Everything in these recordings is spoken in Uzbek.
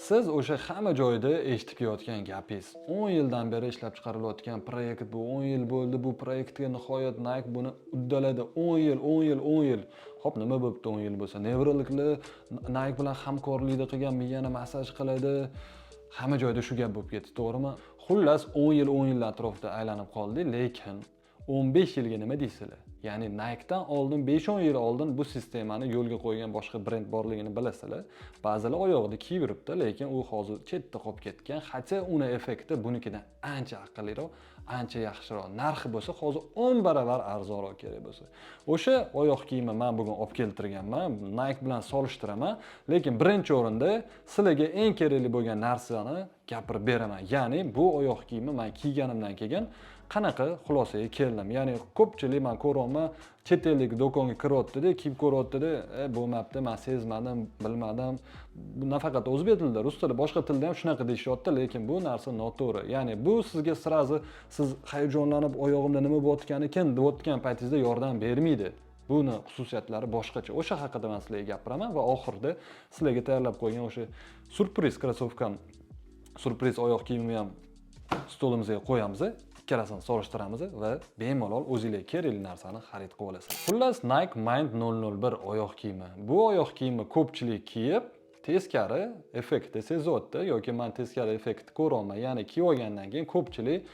siz o'sha hamma joyda eshitib kelayotgan gapingiz, 10 yildan beri ishlab chiqarilayotgan proyekt bu, 10 yil bo'ldi bu proyektga nihoyat Nike buni uddaladi. 10 yil, 10 yil, 10 yil. Hop, nima bo'libdi 10 yil bo'lsa? Nevrologlar Nike bilan hamkorlikda qilgan miyani massaj qiladi. Hamma joyda shu gap bo'lib ketdi, to'g'rimi? Xullas 10 yil, 10 yil atrofida aylanib qoldi, lekin 15 yilga nima deysizlar? Ya'ni Nike'dan oldin 5-10 yil oldin bu sistemani yo'lga qo'ygan boshqa brend borligini bilasizlar. Ba'zilar oyog'ida kiyib yuribdi, lekin u hozir chetda qolib ketgan. Hatto uni effekti bunikidan ancha aqlliroq, ancha yaxshiroq. Narxi bo'lsa hozir 10 baravar arzonroq kerak bo'lsa. O'sha oyoq kiyimni men bugun olib keltirganman, Nike bilan solishtiraman, lekin birinchi o'rinda sizlarga eng kerakli bo'lgan narsani gapirib beraman. Ya'ni bu oyoq kiyimni men kiyganimdan keyin qanaqa xulosaga keldim. Ya'ni ko'pchilik men ko'ryapman, chet ellik do'konga kiryapti-da, kiyib ko'ryapti-da, bo'lmabdi, men sezmadim, bilmadim. Bu nafaqat o'zbek tilida, rus tilida, boshqa tilda ham shunaqa deyishyapti, lekin bu narsa noto'g'ri. Ya'ni bu sizga sirazi siz hayajonlanib oyog'imda nima bo'layotgani ekan deyotgan paytingizda yordam bermaydi. Buni xususiyatlari boshqacha. O'sha haqida men sizlarga gapiraman va oxirida sizlarga tayyorlab qo'ygan o'sha surpriz krossovkam, surpriz oyoq kiyimimni ham stolimizga qo'yamiz. Ikkalasini solishtiramiz va bemalol o'zingizga kerakli narsani xarid qilib olasiz. Xullas, Nike Mind 001 oyoq kiyimi. Bu oyoq kiyimni ko'pchilik kiyib, teskari effektni sezyapti yoki men teskari effektni ko'raman. Ya'ni kiyib olgandan keyin ko'pchilik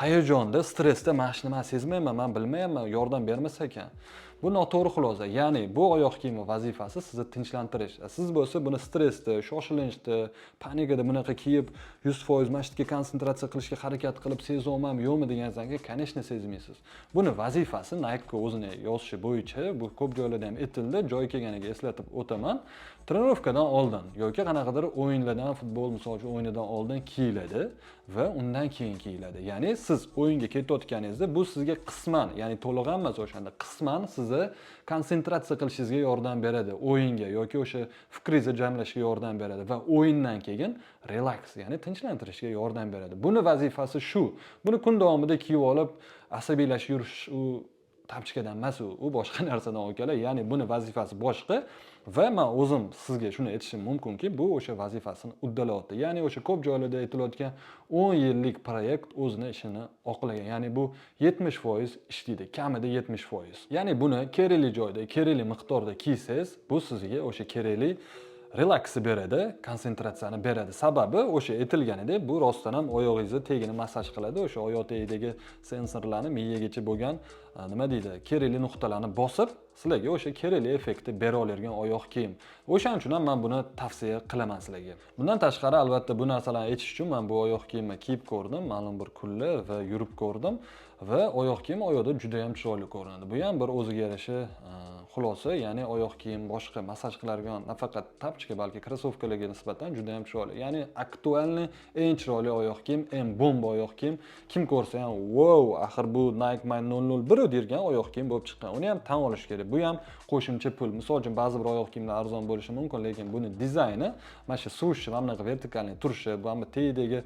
hayajonda, stressda mana shuni men sezmayman, men bilmayman, yordam bermasa ekan. Bu noto'g'ri xulosa. Ya'ni bu oyoq kiyimi vazifasi sizni tinchlantirish. Siz bo'lsa buni stressda, shoshilinchda, panikada bunaqa kiyib 100% mashqga konsentratsiya qilishga harakat qilib sezyapman, yo'qmi deganingizda, конечно, sezmaysiz. Buni vazifasi Nike o'zini yozishi bo'yicha, bu ko'p joylarda ham aytildi, joyi kelganiga eslatib o'taman. Trenirovkadan oldin yoki qanaqadir o'yinlardan, futbol misol uchun o'yinidan oldin kiyiladi va undan keyin kiyiladi. Ya'ni siz o'yinga ketayotganingizda bu sizga qisman, ya'ni to'liq emas o'shanda, qisman sizni konsentratsiya qilishingizga yordam beradi. O'yinga yoki o'sha fikringizni jamlashga yordam beradi va o'yindan keyin relax, ya'ni tinchlantirishga yordam beradi. Buni vazifasi shu. Buni kun davomida kiyib olib asabiylashib yurish u tapchikadan emas, u boshqa narsadan olganlar. Ya'ni buni vazifasi boshqa va men o'zim sizga shuni aytishim mumkinki, bu o'sha vazifasini uddalayapti. Ya'ni o'sha ko'p joylarda aytilayotgan 10 yillik proyekt o'zini ishini oqlagan. Ya'ni bu 70% ishlaydi, kamida 70%. Ya'ni buni kerakli joyda, kerakli miqdorda kiysangiz, bu sizga o'sha kerakli relaksi beradi, konsentratsiyani beradi. Sababi o'sha aytilganidek, bu rostdan ham oyog'ingizni tagini massaj qiladi. O'sha oyoq tagidagi sensorlarni miyagacha bo'lgan, nima deydi, kerakli nuqtalarni bosib, sizlarga o'sha kerakli effektni bera oladigan oyoq kiyim. O'shaning uchun ham men buni tavsiya qilaman sizlarga. Bundan tashqari, albatta bu narsalarni aytish uchun men bu oyoq kiyimni kiyib ko'rdim, ma'lum bir kunlar va yurib ko'rdim va oyoq kiyim oyoqda juda ham chiroyli ko'rinadi. Bu ham bir o'ziga yarasha xulosa, ya'ni oyoq kiyim boshqa massaj qiladigan nafaqat tapchika, balki krossovkalarga nisbatan juda ham chiroyli. Ya'ni aktualniy eng chiroyli oyoq kiyim, eng bomba oyoq kiyim. Kim ko'rsa ham, "Wow, axir bu Nike Mind 001 degan oyoq kiyim bo'lib chiqqan." Uni ham tan olish kerak. Bu ham qo'shimcha pul. Misol uchun ba'zi bir oyoq kiyimlar arzon bo'lishi mumkin, lekin buni dizayni, mana shu suvishi, mana bunaqa vertikalniy turishi, bu ham tagidagi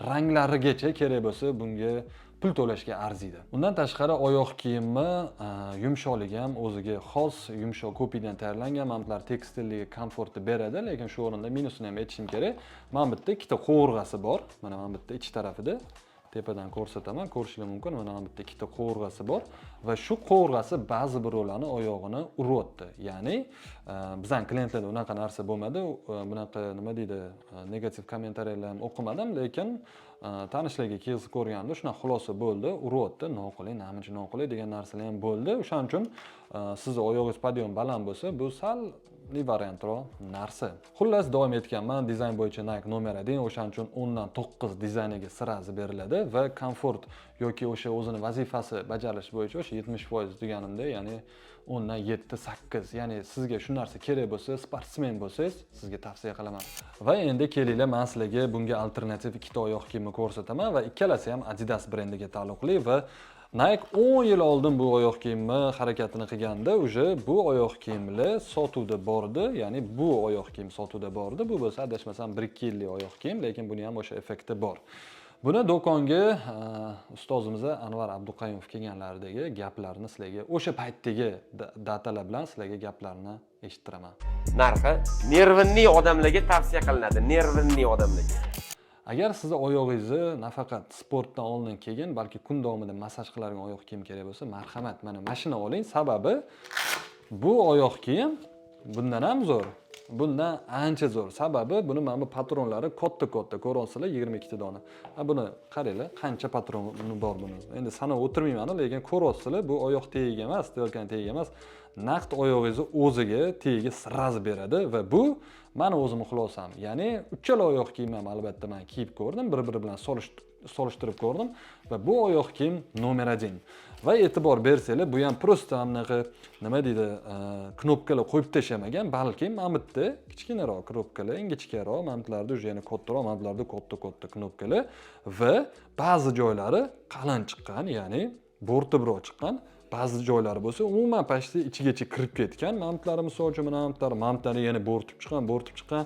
ranglarigacha kerak bo'lsa, bunga pul to'lashga arziydi. Undan tashqari oyoq kiyimni yumshoqligi ham o'ziga xos, yumshoq ko'pikdan tayyorlangan, mana bular tekstilligi, komfortni beradi, lekin shu o'rinda minusini ham aytishim kerak. Mana bu yerda ikkita qovurg'asi bor. Mana bu yerda ich tarafida tepadan ko'rsataman, ko'rishingiz mumkin. Mana bu yerda ikkita qovurg'asi bor va shu qovurg'asi ba'zi birovlarni oyog'ini uryapti. Ya'ni bizning klientlarda unaqa narsa bo'lmadi. Bunaqa nima deydi, negativ kommentariyalar ham o'qimadim, lekin tanishlarga kezib ko'rganda shuna xulosa bo'ldi. Uryapti, noqulay, namuncha noqulay degan narsalar ham bo'ldi. O'shaning uchun sizni oyog'ingiz podiyom baland bo'lsa, bu salli variantroq narsa. Xullas, davom etganman, dizayn bo'yicha Nike nomer 1, o'shaning uchun 10 dan 9 dizayniga sirazi beriladi va komfort yoki o'sha o'zini vazifasi bajarish bo'yicha o'sha 70% deganimda, ya'ni 10 dan 7-8. Ya'ni sizga shu narsa kerak bo'lsa, sportsmen bo'lsangiz, sizga tavsiya qilaman. Va endi kelinglar, men sizlarga bunga alternativ ikkita oyoq kiyimni ko'rsataman va ikkalasi ham Adidas brendiga taalluqli va Nike 10 yil oldin bu oyoq kiyimni harakatini qilganda, o'sha bu oyoq kiyimlar sotuvda bordi, ya'ni bu oyoq kiyim sotuvda bordi. Bu bo'lsa adashmasam 1-2 yillik oyoq kiyim, lekin buni ham o'sha effekti bor. Buni do'konga ustozimiz Anvar Abduqayumov kelganlaridagi gaplarni sizlarga o'sha paytdagi datalar bilan sizlarga gaplarni eshittiraman. Narxi nervinli odamlarga tavsiya qilinadi, nervinli odamlarga. Agar sizni oyog'ingizni nafaqat sportdan oldin kelgan, balki kun davomida massaj qiladigan oyoq kiyim kerak bo'lsa, marhamat, mana mashina oling. Sababi bu oyoq kiyim bundan ham zo'r. Bundan ancha zo'r. Sababi buni mana bu patronlari katta-katta, ko'rasizlar 22 ta dona. Buni qaranglar, qancha patroni bor buni. Endi sanab o'tirmayman, lekin ko'rasizlar, bu oyoq tegiga emas, stelkan tegiga emas, naqd oyog'ingizni o'ziga tegiga sraz beradi va bu meni o'zim xulosam. Ya'ni uchala oyoq kiyim ham albatta men kiyib ko'rdim, bir-biri bilan solishtirib ko'rdim va bu oyoq kiyim nomer 1. Va e'tibor bersanglar, bu ham prosta anaqa nima deydi, knopkalar qo'yib tashamagan, balki mamutda kichkinaroq knopkalar, ingichkaroq, mamutlarda уже yana kattaroq, mamutlarda katta knopkalar va ba'zi joylari qalin chiqqan, ya'ni bo'rtibroq chiqqan. Ba'zi joylari bo'lsa, umuman pashti ichigacha kirib ketgan. Mamutlar misol uchun mamutlar yana bo'rtib chiqqan.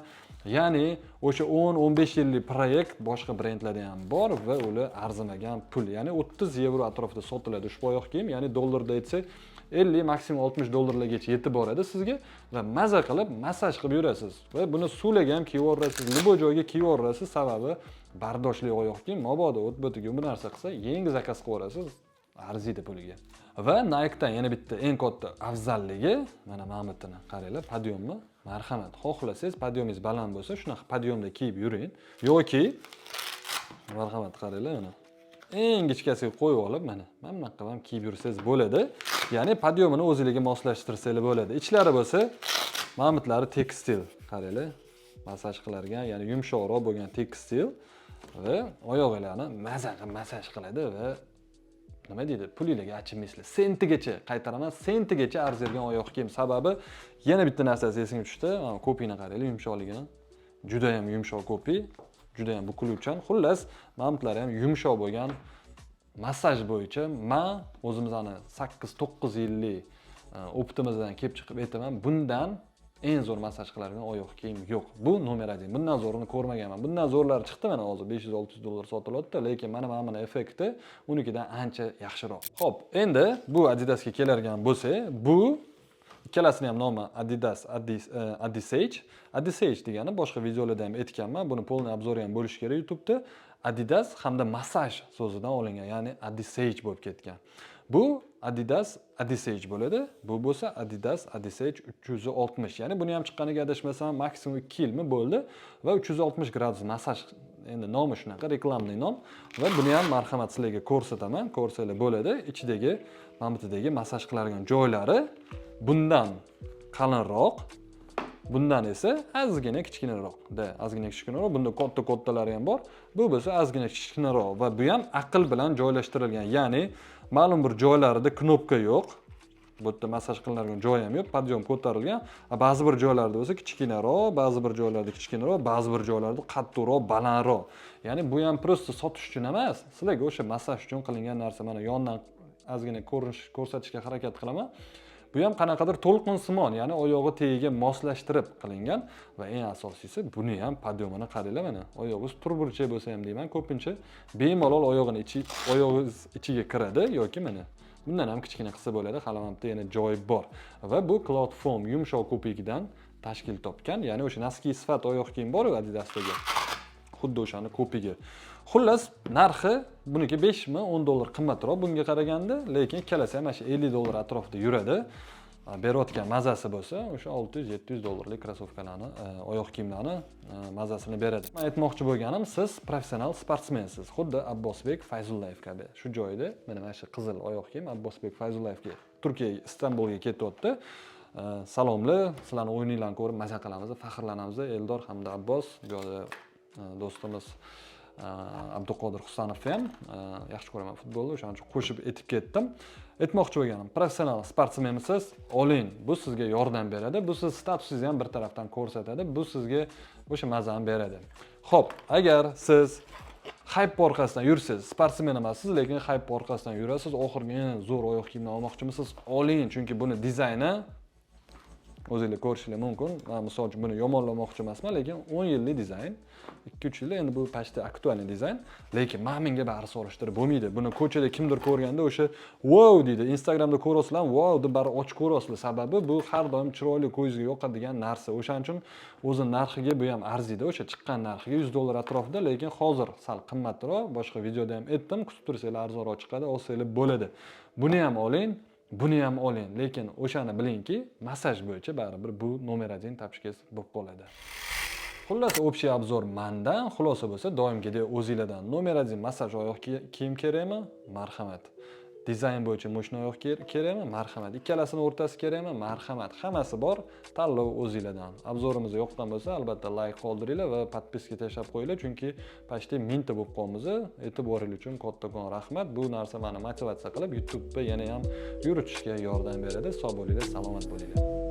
Ya'ni o'sha 10-15 yillik proyekt boshqa brendlarda ham bor va ular arzimagan pul. Ya'ni 30 yevro atrofida sotiladi ushbu oyoq kiyim. Ya'ni dollarda aytsak 50, maksimum 60 dollarlargacha yetib boradi sizga va maza qilib massaj qilib yurasiz. Va buni suvlaga ham kiyib olasiz, libo joyga kiyib olasiz. Sababi bardoshli oyoq kiyim, mabodo o't-bo'tiga bu narsa qilsa, yangi zakaz qilib olasiz, arziydi puliga. Va Nike'dan yana bitta eng katta afzalligi, mana mamutini qaranglar, podyomni. Marhamat, xohlasangiz podyomingiz baland bo'lsa, shunaqa podyomda kiyib yuring yoki marhamat qaranglar mana. Eng ingichkasiga qo'yib olib, mana bunaqa ham kiyib yursangiz bo'ladi. Ya'ni podyomini o'zingizga moslashtirsangiz bo'ladi. Ichlari bo'lsa, mamutlari tekstil, qaranglar. Massaj qiladigan, ya'ni yumshoqroq bo'lgan tekstil va oyoqlarni massaj qiladi va nima deydi, pulingizga achinmaysizlar. Sentigacha, qaytaraman, sentigacha arzirgan oyoq kiyim. Sababi yana bitta narsasi esimga tushdi. Mana kopiyani qaranglar, yumshoqligini. Juda ham yumshoq kopi, juda ham bukiluvchan. Xullas, mamutlari ham yumshoq bo'lgan. Massaj bo'yicha men o'zimizning 8-9 yillik optimizdan kelib chiqib aytaman, bundan eng zo'r massaj qiladigan oyoq kiyim yo'q. Bu nomer 1. Bundan zo'rini ko'rmaganman. Bundan zo'rlari chiqdi mana hozir 500-600 dollar sotilyapti, lekin mana effekti unikidan ancha yaxshiroq. Xo'p, endi bu Adidasga keladigan bo'lsak, bu ikkalasining ham nomi Adidas, Adisage. Adisage degani boshqa videolarda ham aytganman, buni polniy obzori ham bo'lishi kerak YouTube'da. Adidas hamda massaj so'zidan olingan, ya'ni Adisage bo'lib ketgan. Bu Adidas Adisage bo'ladi. Bu bo'lsa Adidas Adisage 360. Ya'ni buni ham chiqqaniga adashmasam maksimum 2 yilmi bo'ldi va 360 gradus massaj, endi nomi shunaqa, reklamli nom va buni ham marhamat sizlarga ko'rsataman. Ko'rsanglar bo'ladi. Ichidagi, mamutidagi massaj qiladigan joylari bundan qalinroq, bundan esa ozgina kichkinaroq. Ozgina kichkinaroq, bunda kattalari ham bor. Bu bo'lsa ozgina kichkinaroq va bu ham aql bilan joylashtirilgan. Ya'ni ma'lum bir joylarida knopka yo'q. Bu yerda massaj qilinadigan joy ham yo'q, podyom ko'tarilgan. Ba'zi bir joylarda bo'lsa kichkinaroq, ba'zi bir joylarda kichkinaroq, ba'zi bir joylarda qattiqroq, balandroq. Ya'ni bu ham prosta sotish uchun emas, sizlarga o'sha massaj uchun qilingan narsa. Mana yondan ozgina ko'rsatishga harakat qilaman. Bu ham qanaqadir to'lqinsimon, ya'ni oyog'i tegiga moslashtirib qilingan va eng asosiysi buni ham podyomini qaranglar mana. Oyog'ingiz turburcha bo'lsa ham deyman, ko'pincha bemalol oyog'ingiz ichiga kiradi yoki mana bundan ham kichkina qilsa bo'ladi, halamamda yana joy bor. Va bu cloud foam yumshoq ko'pikdan tashkil topgan, ya'ni o'sha naski sifat oyoq kiyim bor-ku Adidasdagi. Xuddi o'shani ko'pigi. Xullas, narxi buniki 5 mi 10 dollar qimmatroq bunga qaraganda, lekin ikkalasi ham mana 50 dollar atrofida yuradi. Berayotgan mazasi bo'lsa, o'sha 600-700 dollarlik krossovkalarni, oyoq kiyimlarni mazasini beradi. Men aytmoqchi bo'lganim, siz professional sportsmensiz. Xuddi Abbosbek Fayzullayev kabi. Shu joyda mana shu qizil oyoq kiyim Abbosbek Fayzullayevga Turkiyaga, Istanbulga ketyapti. Salomlar, sizlarning o'yininglarni ko'rib maza qilamiz, faxrlanamiz. Eldor hamda Abbos, bu yerda do'stimiz Abduqodir Husanov ham yaxshi ko'raman futbolni, o'shaning uchun qo'shib aytib ketdim. Aytmoqchi bo'lganim, professional sportsmensiz, oling. Bu sizga yordam beradi. Bu siz statusingizni ham bir tarafdan ko'rsatadi. Bu sizga o'sha mazani beradi. Xo'p, agar siz hype orqasidan yursangiz, sportsmen emassiz, lekin hype orqasidan yurasiz, oxirgi eng zo'r oyoq kiyimni olmoqchimisiz? Oling, chunki buni dizayni o'zingizlar ko'rishingiz mumkin. Men misol uchun buni yomonlamoqchi emasman, lekin 10 yillik dizayn. 2-3 yilda endi bu почти aktualniy dizayn, lekin menga bari solishtirib bo'lmaydi. Buni ko'chada kimdir ko'rganda o'sha wow deydi. Instagramda ko'rasizlar, wow deb bari ochib ko'rasizlar. Sababi bu har doim chiroyli, ko'zga yoqadigan narsa. O'shaning uchun o'zi narxiga bu ham arziydi. O'sha chiqqan narxiga $100 atrofida, lekin hozir sal qimmatroq. Boshqa videoda ham aytdim, kutib tursanglar arzonroq chiqadi, olsanglar bo'ladi. Buni ham oling, buni ham oling, lekin o'shani bilingki, massaj bo'yicha baribir bu nomer 1 topishgangiz bo'lib qoladi. Xullas, общий obzor mendan, xulosa bo'lsa, doimgidek o'zingizlardan nomer 1 massaj oyoq kiyim kerakmi? Marhamat. Dizayn bo'yicha mo'shna oyoq kerakmi? Marhamat. Ikkalasini o'rtasi kerakmi? Marhamat. Hammasi bor. Tanlov o'zingizlardan. Obzorimiz yoqqan bo'lsa, albatta like qoldiringlar va podpiska tashlab qo'yinglar, chunki почти 1000 ta bo'lib qolmiz. E'tiboringiz uchun kattakon rahmat. Bu narsa meni motivatsiya qilib, YouTube'da yana ham yuritishga yordam beradi. Sog' bo'linglar, salomat bo'linglar.